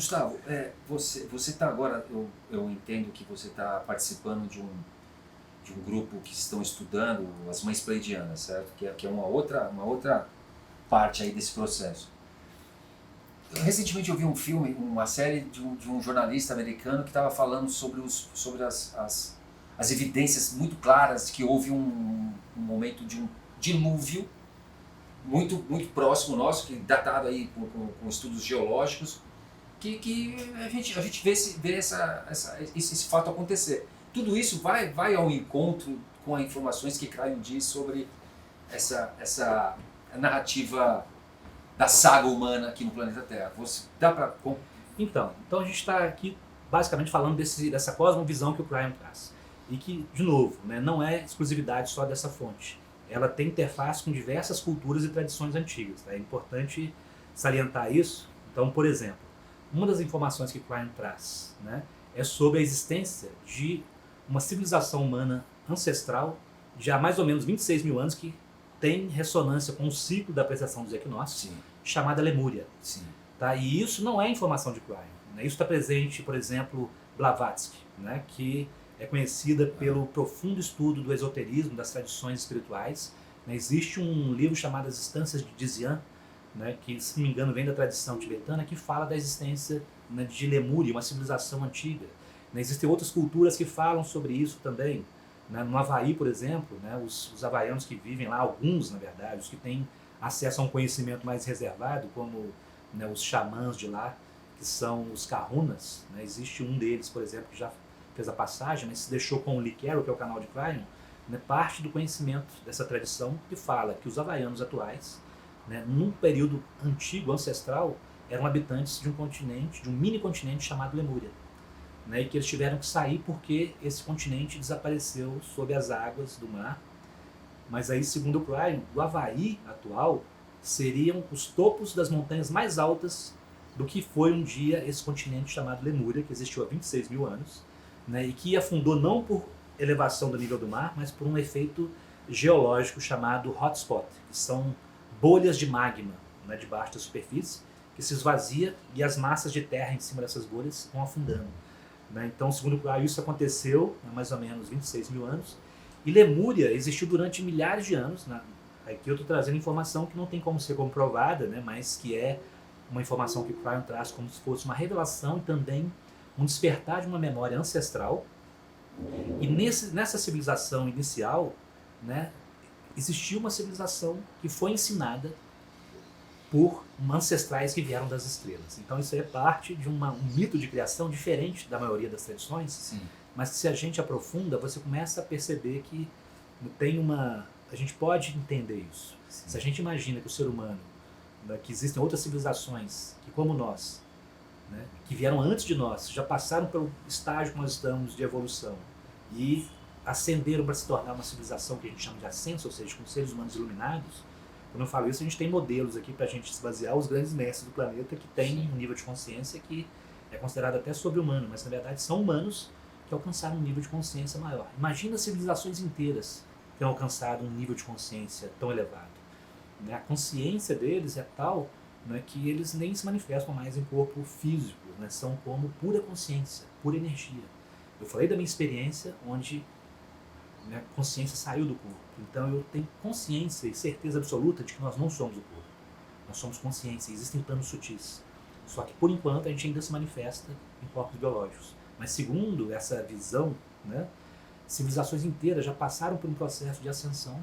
Gustavo, você está agora, eu entendo que você está participando de um grupo que estão estudando as mães pleidianas, certo? Que é uma outra parte aí desse processo. Recentemente eu vi um filme, uma série de um jornalista americano que estava falando sobre as evidências muito claras que houve um momento de um dilúvio muito próximo nosso, que datado aí com estudos geológicos, que a gente vê esse fato acontecer. Tudo isso vai ao encontro com as informações que Cryon diz sobre essa narrativa da saga humana aqui no planeta Terra. Dá para... Então a gente está aqui basicamente falando dessa cosmovisão que o Cryon traz. E que, de novo, né, não é exclusividade só dessa fonte. Ela tem interface com diversas culturas e tradições antigas. Tá? É importante salientar isso. Então, por exemplo, uma das informações que Cryon traz, né, é sobre a existência de uma civilização humana ancestral de há mais ou menos 26 mil anos que tem ressonância com o ciclo da precessão dos equinócios, Sim. chamada Lemúria. Sim. Tá? E isso não é informação de Cryon. Né? Isso está presente, por exemplo, Blavatsky, né, que é conhecida pelo profundo estudo do esoterismo, das tradições espirituais. Né? Existe um livro chamado As Instâncias de Dzian, né, que, se não me engano, vem da tradição tibetana, que fala da existência, né, de Lemúria, uma civilização antiga. Né? Existem outras culturas que falam sobre isso também. Né? No Havaí, por exemplo, né, os havaianos que vivem lá, alguns, na verdade, os que têm acesso a um conhecimento mais reservado, como, né, os xamãs de lá, que são os kahunas. Né? Existe um deles, por exemplo, que já fez a passagem, mas se deixou com o Lee Carroll, que é o canal de Cryon, né, parte do conhecimento dessa tradição que fala que os havaianos atuais, né, num período antigo, ancestral, eram habitantes de um continente, de um mini continente chamado Lemúria. Né, e que eles tiveram que sair porque esse continente desapareceu sob as águas do mar. Mas aí, segundo o Cryon, o Havaí atual seriam os topos das montanhas mais altas do que foi um dia esse continente chamado Lemúria, que existiu há 26 mil anos, né, e que afundou não por elevação do nível do mar, mas por um efeito geológico chamado hotspot, que são bolhas de magma, né, debaixo da superfície, que se esvazia e as massas de terra em cima dessas bolhas vão afundando. Né? Então, segundo o Cryon, isso aconteceu há mais ou menos 26 mil anos, e Lemúria existiu durante milhares de anos. Né? Aqui eu estou trazendo informação que não tem como ser comprovada, né, mas que é uma informação que o Cryon traz como se fosse uma revelação e também um despertar de uma memória ancestral. E nessa civilização inicial, né, existiu uma civilização que foi ensinada por ancestrais que vieram das estrelas. Então isso é parte de um mito de criação diferente da maioria das tradições. Sim. Mas que, se a gente aprofunda, você começa a perceber que a gente pode entender isso. Sim. Se a gente imagina que o ser humano, né, que existem outras civilizações que, como nós, né, que vieram antes de nós, já passaram pelo estágio que nós estamos de evolução e ascenderam para se tornar uma civilização que a gente chama de ascenso, ou seja, com seres humanos iluminados. Quando eu falo isso, a gente tem modelos aqui para a gente se basear, os grandes mestres do planeta que têm um nível de consciência que é considerado até sobre-humano, mas na verdade são humanos que alcançaram um nível de consciência maior. Imagina civilizações inteiras que têm alcançado um nível de consciência tão elevado. Né? A consciência deles é tal, né, que eles nem se manifestam mais em corpo físico, né? São como pura consciência, pura energia. Eu falei da minha experiência onde, né, a consciência saiu do corpo. Então eu tenho consciência e certeza absoluta de que nós não somos o corpo. Nós somos consciência, existem planos sutis. Só que por enquanto a gente ainda se manifesta em corpos biológicos. Mas segundo essa visão, né, civilizações inteiras já passaram por um processo de ascensão,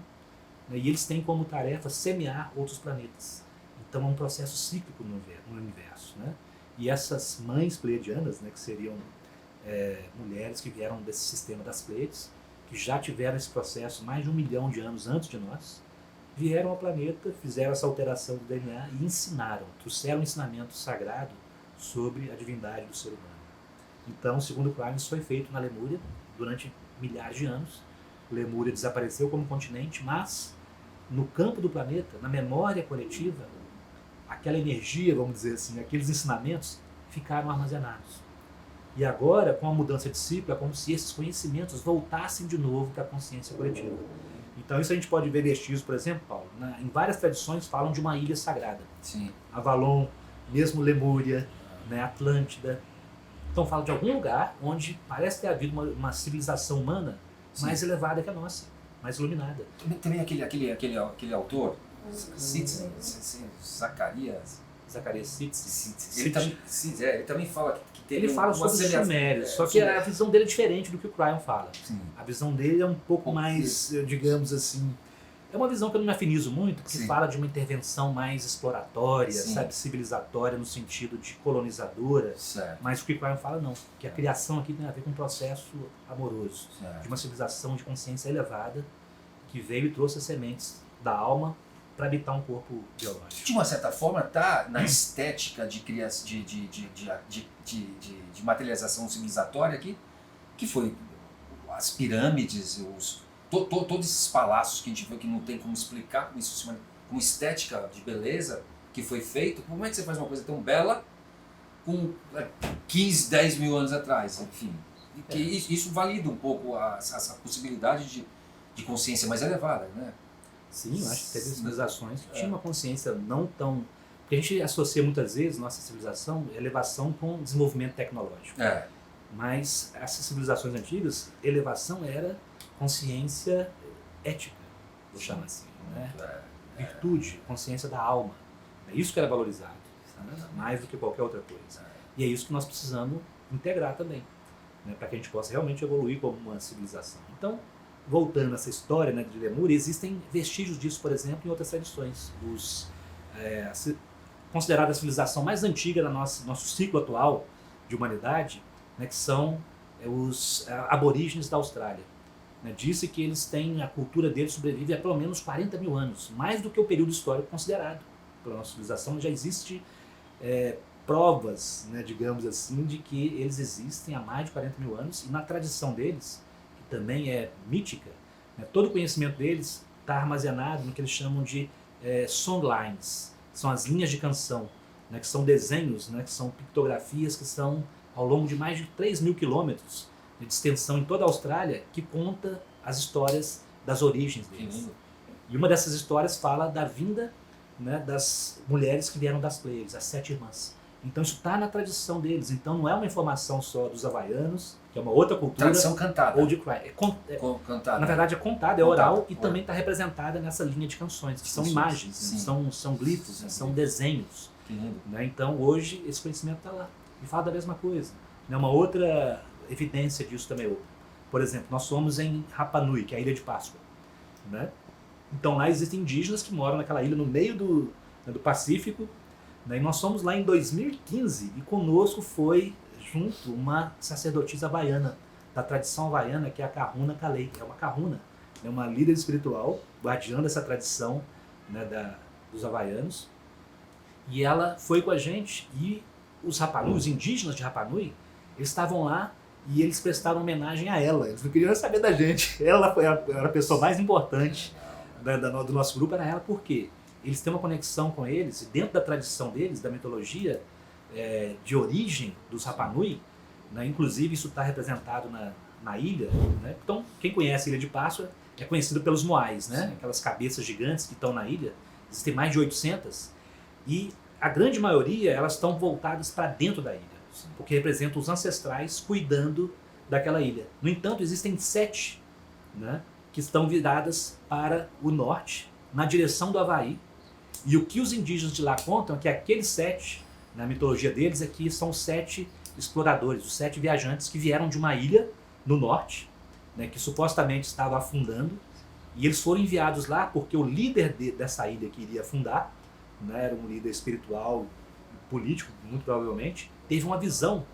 né, e eles têm como tarefa semear outros planetas. Então é um processo cíclico no universo. Né? E essas mães pleiadianas, né, que seriam mulheres que vieram desse sistema das Pleiades, que já tiveram esse processo mais de 1 milhão de anos antes de nós, vieram ao planeta, fizeram essa alteração do DNA e ensinaram, trouxeram um ensinamento sagrado sobre a divindade do ser humano. Então, segundo Cryon, isso foi feito na Lemúria durante milhares de anos. Lemúria desapareceu como continente, mas no campo do planeta, na memória coletiva, aquela energia, vamos dizer assim, aqueles ensinamentos ficaram armazenados. E agora, com a mudança de ciclo, é como se esses conhecimentos voltassem de novo para a consciência coletiva. Então isso a gente pode ver vestígios, por exemplo, Paulo, em várias tradições falam de uma ilha sagrada. Sim. Avalon, mesmo Lemúria, né, Atlântida. Então fala de algum lugar onde parece ter havido uma civilização humana mais elevada que a nossa, mais iluminada. Também aquele autor, Zacarias Sitchin, ele também fala que teve ele fala sobre os sumérios, só que a visão dele é diferente do que o Cryon fala. Sim. A visão dele é um pouco mais, digamos assim, é uma visão que eu não me afinizo muito, porque fala de uma intervenção mais exploratória, sabe, civilizatória, no sentido de colonizadora, mas o que o Cryon fala não, que a criação aqui tem a ver com um processo amoroso, de uma civilização de consciência elevada, que veio e trouxe as sementes da alma para habitar um corpo biológico. De uma certa forma, está na estética de materialização civilizatória aqui, que foi as pirâmides, todos esses palácios que a gente vê que não tem como explicar, como estética de beleza que foi feito. Como é que você faz uma coisa tão bela com 15, 10 mil anos atrás? Enfim, isso valida um pouco a possibilidade de consciência mais elevada, né? Sim, eu acho que teve civilizações que tinham uma consciência não tão... Porque a gente associa muitas vezes nossa civilização, elevação, com desenvolvimento tecnológico. Mas essas civilizações antigas, elevação era consciência ética, vou chamar assim, né? Virtude, consciência da alma. É isso que era valorizado, né? Mais do que qualquer outra coisa. E é isso que nós precisamos integrar também, né? Para que a gente possa realmente evoluir como uma civilização. Então, voltando a essa história, né, de Lemúria, existem vestígios disso, por exemplo, em outras tradições. Considerada a civilização mais antiga da nosso ciclo atual de humanidade, né, que são os aborígenes da Austrália. Né, disse que eles têm, a cultura deles sobrevive há pelo menos 40 mil anos, mais do que o período histórico considerado pela nossa civilização. Já existe provas, né, digamos assim, de que eles existem há mais de 40 mil anos, e na tradição deles, também é mítica, né? Todo o conhecimento deles está armazenado no que eles chamam de songlines, são as linhas de canção, né? Que são desenhos, né? Que são pictografias que são ao longo de mais de 3 mil quilômetros de extensão em toda a Austrália, que conta as histórias das origens deles. E uma dessas histórias fala da vinda, né, das mulheres que vieram das Pleiades, as 7 irmãs. Então isso está na tradição deles. Então não é uma informação só dos havaianos, que é uma outra cultura. Tradição cantada. Ou de cry. Cantada. Na verdade é contada, é oral, e também está representada nessa linha de canções, que são imagens, né? São glifos, né? São desenhos. Né? Então hoje esse conhecimento está lá. E fala da mesma coisa. Né? Uma outra evidência disso também. Por exemplo, nós somos em Rapa Nui, que é a Ilha de Páscoa. Né? Então lá existem indígenas que moram naquela ilha no meio do Pacífico. E nós fomos lá em 2015 e conosco foi junto uma sacerdotisa havaiana, da tradição havaiana, que é a Kahuna Kalei. É uma Kahuna, é uma líder espiritual, guardiã dessa tradição, né, dos havaianos. E ela foi com a gente, e os Rapa Nui, os indígenas de Rapa Nui, eles estavam lá e eles prestaram homenagem a ela. Eles não queriam saber da gente. Ela era a pessoa mais importante do nosso grupo, era ela. Por quê? Eles têm uma conexão com eles, e dentro da tradição deles, da mitologia de origem dos Rapa Nui, né, inclusive isso está representado na ilha. Né? Então, quem conhece a Ilha de Páscoa é conhecido pelos moais, né? Aquelas cabeças gigantes que estão na ilha. Existem mais de 800, e a grande maioria elas estão voltadas para dentro da ilha, porque representam os ancestrais cuidando daquela ilha. No entanto, existem 7, né, que estão viradas para o norte, na direção do Havaí. E o que os indígenas de lá contam é que aqueles 7, na mitologia deles, aqui são 7 exploradores, os 7 viajantes que vieram de uma ilha no norte, né, que supostamente estava afundando, e eles foram enviados lá porque o líder dessa ilha que iria afundar, né, era um líder espiritual, político, muito provavelmente, teve uma visão,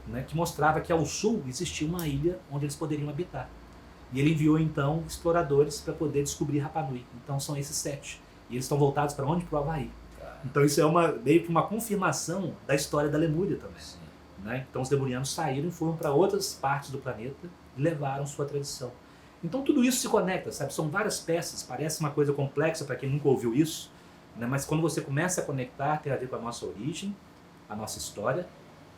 né, que mostrava que ao sul existia uma ilha onde eles poderiam habitar. E ele enviou então exploradores para poder descobrir Rapa Nui. Então são esses 7. E eles estão voltados para onde? Para o Havaí. Então isso é meio que uma confirmação da história da Lemúria também. Né? Então os lemurianos saíram e foram para outras partes do planeta e levaram sua tradição. Então tudo isso se conecta, sabe? São várias peças, parece uma coisa complexa para quem nunca ouviu isso, né? Mas quando você começa a conectar, tem a ver com a nossa origem, a nossa história,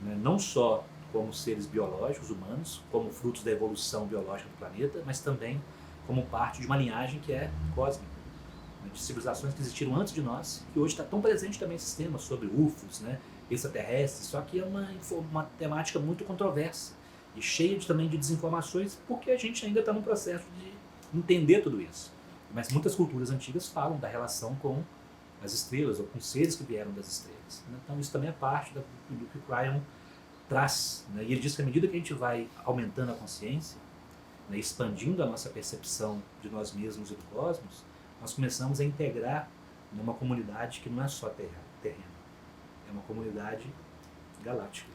né? Não só como seres biológicos, humanos, como frutos da evolução biológica do planeta, mas também como parte de uma linhagem que é cósmica. né, de civilizações que existiram antes de nós, que hoje está tão presente também esse tema sobre UFOs, né, extraterrestres, só que é uma temática muito controversa e cheia também de desinformações, porque a gente ainda está no processo de entender tudo isso. Mas muitas culturas antigas falam da relação com as estrelas ou com seres que vieram das estrelas, né? Então isso também é parte do que o Cryon traz, né? E ele diz que à medida que a gente vai aumentando a consciência, né, expandindo a nossa percepção de nós mesmos e do cosmos, nós começamos a integrar numa comunidade que não é só terrena, é uma comunidade galáctica.